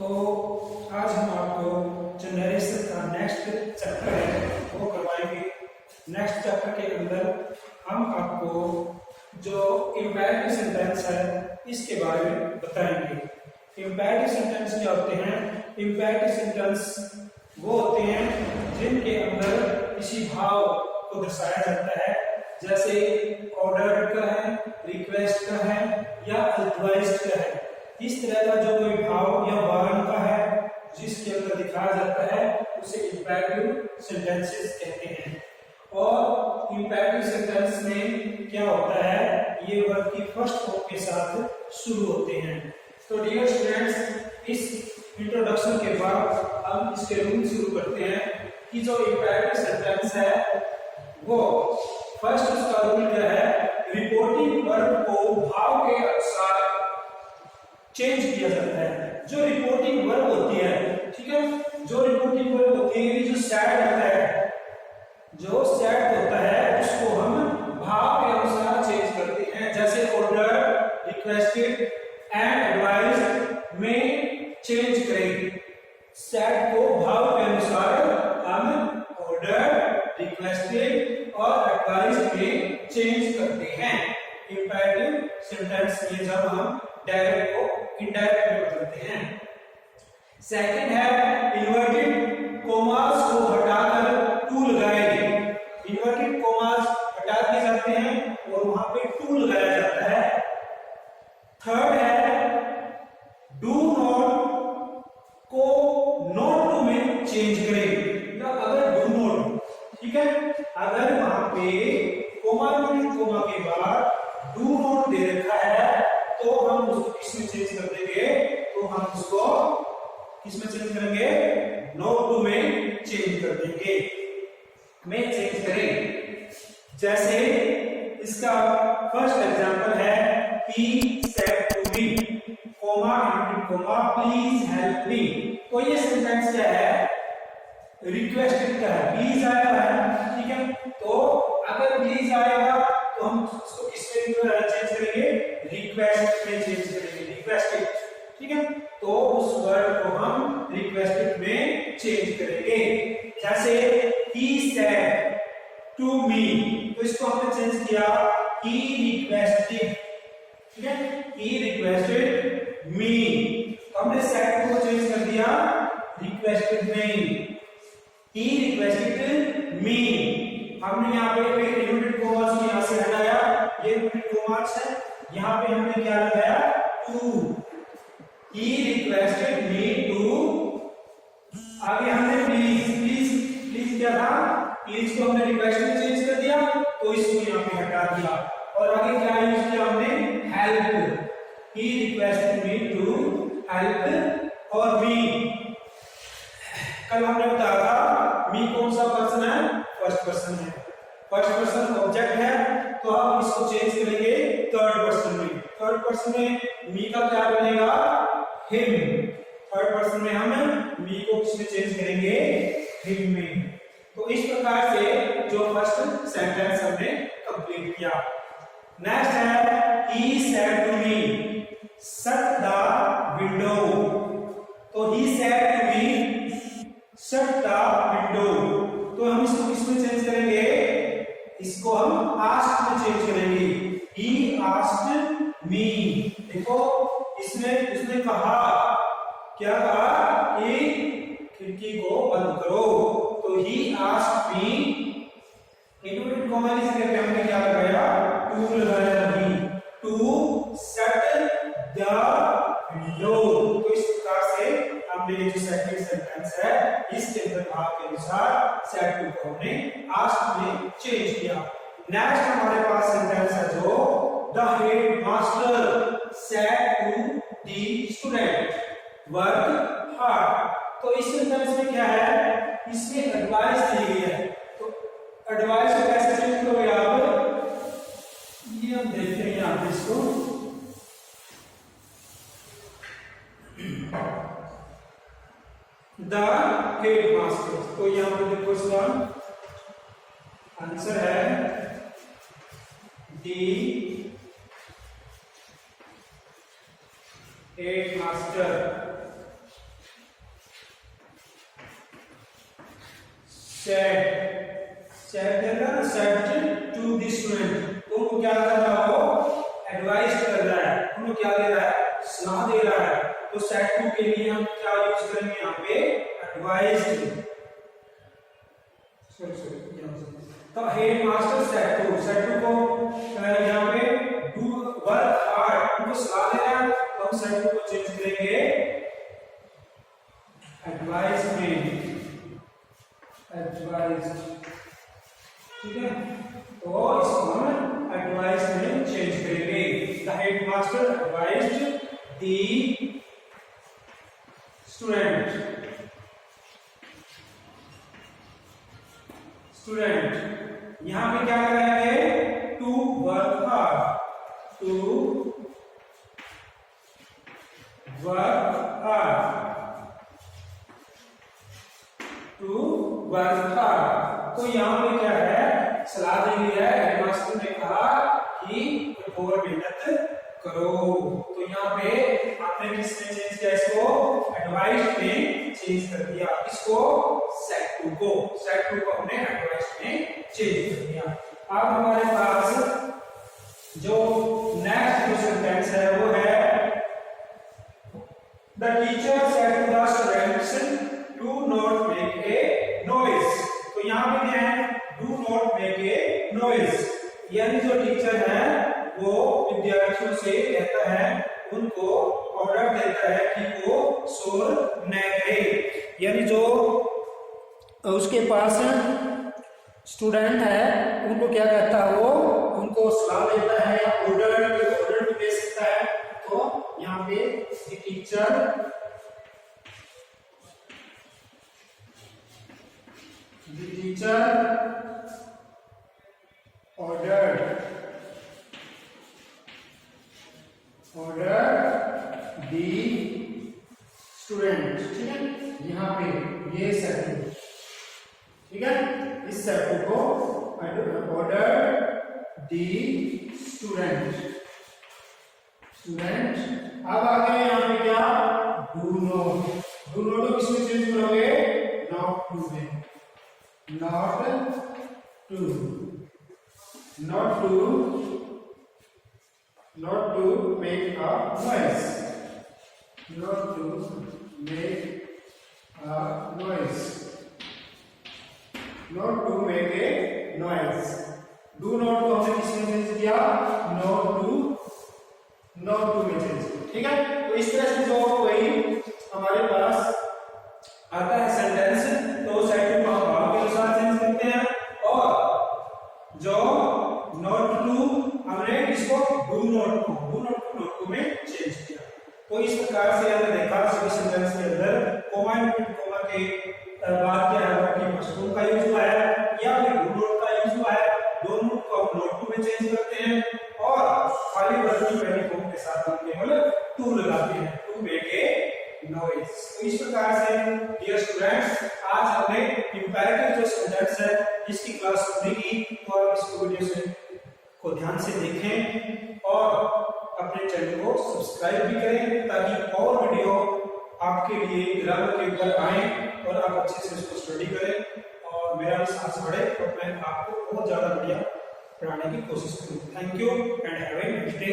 तो आज हम आपको जो नरेशन का नेक्स्ट चैप्टर है वो करवाएंगे। नेक्स्ट चैप्टर के अंदर हम आपको जो इम्पेरेटिव सेंटेंस है इसके बारे में बताएंगे। इम्पेरेटिव सेंटेंस क्या होते हैं? इम्पेरेटिव सेंटेंस वो होते हैं जिनके अंदर किसी भाव को दर्शाया जाता है, जैसे ऑर्डर का है, रिक्वेस्ट का है या एडवाइस का है। इस तरह का जो कोई भाव या वर्ण का है जिसके अंदर दिखाया जाता है उसे इम्पेरेटिव सेंटेंसेस कहते हैं। और इम्पेरेटिव सेंटेंस में क्या होता है, ये वर्ब की फर्स्ट फॉर्म के साथ शुरू होते हैं। तो डियर स्टूडेंट्स, इस इंट्रोडक्शन के बाद हम इसके रूल शुरू करते हैं कि जो इम्पेरेटिव सेंटेंस है वो फर्स्ट उसका रूल क्या है, रिपोर्टिंग वर्ब को भाव के अनुसार चेंज किया जाता है। जो रिपोर्टिंग वर्ब होती है, ठीक है, जो रिपोर्टिंग वर्ब होती है, जो सेड होता है, जो सेड होता है उसको हम भाव के अनुसार चेंज करते हैं। जैसे ऑर्डर, रिक्वेस्टेड एंड एडवाइज्ड में चेंज करेंगे। सेड को भाव के अनुसार हम ऑर्डर, रिक्वेस्टेड और एडवाइज्ड में चेंज करते हैं। इंपेरेटिव सेंटेंस में जब हम डायरेक्ट को इनडायरेक्ट में बदलते हैं। सेकंड है इन्वर्टेड कोमास को हटाकर टू लगाएंगे। इन्वर्टेड कोमास हटा दिए जाते हैं और वहां पे टू लगाया जाता है। थर्ड है डू नॉट को नॉट टू में चेंज करें। या अगर डू नॉट, ठीक है, अगर वहां पे कोमा के बाद डू नॉट दे रखा है तो हम उसको किसमें चेंज कर देंगे? तो हम उसको किसमें चेंज करेंगे? नॉट टू में चेंज कर देंगे, में चेंज करें। जैसे इसका फर्स्ट एग्जांपल है he said to me, comma comma please help me. तो ये सेंटेंस क्या है? रिक्वेस्टेड का है, प्लीज आया है, ठीक है। तो अगर प्लीज आएगा तो हम उसको किसमें चेंज करेंगे? रिक्वेस्ट में चेंज करेंगे, रिक्वेस्टेड, ठीक है। तो उस वर्ड को हम रिक्वेस्टेड में चेंज करेंगे। जैसे he said to me, तो इसको हमने चेंज किया he requested, ठीक है, he requested me। तो हमने said को चेंज कर दिया requested में, he requested me। हमने यहाँ पे इन्वर्टेड कोमास को यहाँ से हटाया, ये इन्वर्टेड कोमास है, यहाँ पे हमने क्या लगाया? To. he requested me to। आगे हमने प्लीज क्या था? प्लीज को हमने रिक्वेस्ट में चेंज कर दिया तो इसको यहाँ पे हटा दिया। और आगे क्या यूज किया हमने? Help. he requested me to help और me। कल हमने बताया था मी कौन सा पर्सन है? फर्स्ट पर्सन है। फर्स्ट पर्सन ऑब्जेक्ट है तो हम इसको चेंज करेंगे थर्ड पर्सन में। थर्ड पर्सन में मी का क्या बनेगा? हिम। थर्ड पर्सन में हम मी को किसमें चेंज करेंगे? हिम में। तो इस प्रकार से जो फर्स्ट सेंटेंस हमने कंप्लीट किया। नेक्स्ट है he said to me shut the window। तो he said to me shut the window, तो हम इसको किसमें चेंज करेंगे? इसको हम asked में चेंज करेंगे। he asked me। देखो इसमें उसने कहा, क्या कहा? कि खिड़की को बंद करो। तो he asked me, inverted coma करके हमने क्या लगाया? टू लगाया नहीं, टू shut the window। तो इस प्रकार से हमने ये जो सेकंड सेंटेंस है इसके अंदर भाव के अनुसार सेड टू को हमने आस्क में चेंज किया। नेक्स्ट हमारे पास सेंटेंस है जो the head master said to the student work hard. तो इस सेंटेंस में क्या है? इसमें एडवाइस दी गई है। तो एडवाइस को कैसे चेंज करोगे आप? ये हम देखते हैं यहाँ पे इसको। द हेड मास्टर, तो यहाँ पे देखो इसका आंसर है दी हेड मास्टर सेड देगा ना, सेड टू द स्टूडेंट, तो उनको क्या कर रहा है, वो एडवाइस कर रहा है, उनको क्या दे रहा है, सलाह दे रहा है। तो सेड टू के लिए हम क्या यूज करेंगे यहाँ पे, एडवाइस्ड। तो हेड मास्टर सेड टू को यहाँ पे डू वर्क हार्ड, उनको सलाह दे रहा है, तो हम सेड टू को चेंज करेंगे एडवाइस में, एडवाइस, ठीक है। तो इसको हम एडवाइस में चेंज करेंगे। The headmaster advised the student, यहां पे क्या कराएंगे, to work hard, to work hard, to work hard. तो यहाँ पे क्या है, सलाह दी गई है, हेडमास्टर ने कहा कि कठोर मेहनत करो। तो यहाँ पे आपने किसने चेंज किया, इसको एडवाइस में चेंज कर दिया, इसको सेड टू को हमने एडवाइस में चेंज कर दिया। अब हमारे पास जो नेक्स्ट जो सेंटेंस है वो है, the teacher said to the students to not make a noise. तो यहाँ पे क्या है, do not make a noise, यानी जो टीचर है वो विद्यार्थियों से कहता है, उनको ऑर्डर देता है कि वो शोर न करे। यानी जो उसके पास स्टूडेंट है उनको क्या कहता है, वो उनको सलाह देता है, ऑर्डर भी दे सकता है। तो यहाँ पे teacher The teacher ordered the student, ठीक है। यहाँ पे ये सेट, ठीक है, इस सेट को order the student। अब आगे यहाँ पे क्या, do not को किसमें चेंज करोगे, not to में, not to make a noise, not to make a noise, not to make a noise। do not को हमने किसमें चेंज किया, not to में चेंज किया, ठीक है। तो इस तरह से जो कोई हमारे पास आता है सेंटेंस, तो सेट को हम भाव के अनुसार चेंज करते हैं, और जो नॉट टू हमने इसको डू नॉट टू में चेंज किया। तो इस प्रकार से हमने देखा सभी सेंटेंस के अंदर कोमा के बाद क्या है कि मशरूम का यूज हुआ है या फिर डू नॉट का यूज हुआ है, दोनों को हम नॉट टू में चेंज करते हैं, और खाली वर्ड की पहली फॉर्म के साथ हम केवल टू लगाते हैं, टू मेक ए नॉइज। तो इस प्रकार से डियर स्टूडेंट्स, आज हमने इंपैरेटिव जो सेंटेंस है इसकी क्लास पूरी की। तो आप इस वीडियो से को ध्यान से देखें और अपने चैनल को सब्सक्राइब भी करें, ताकि और वीडियो आपके लिए ग्रामर के ऊपर आए और आप अच्छे से इसको स्टडी करें, और मेरा विश्वास बढ़े और मैं आपको बहुत ज्यादा बढ़िया पढ़ाने की कोशिश करूँ। Thank you and have a nice day.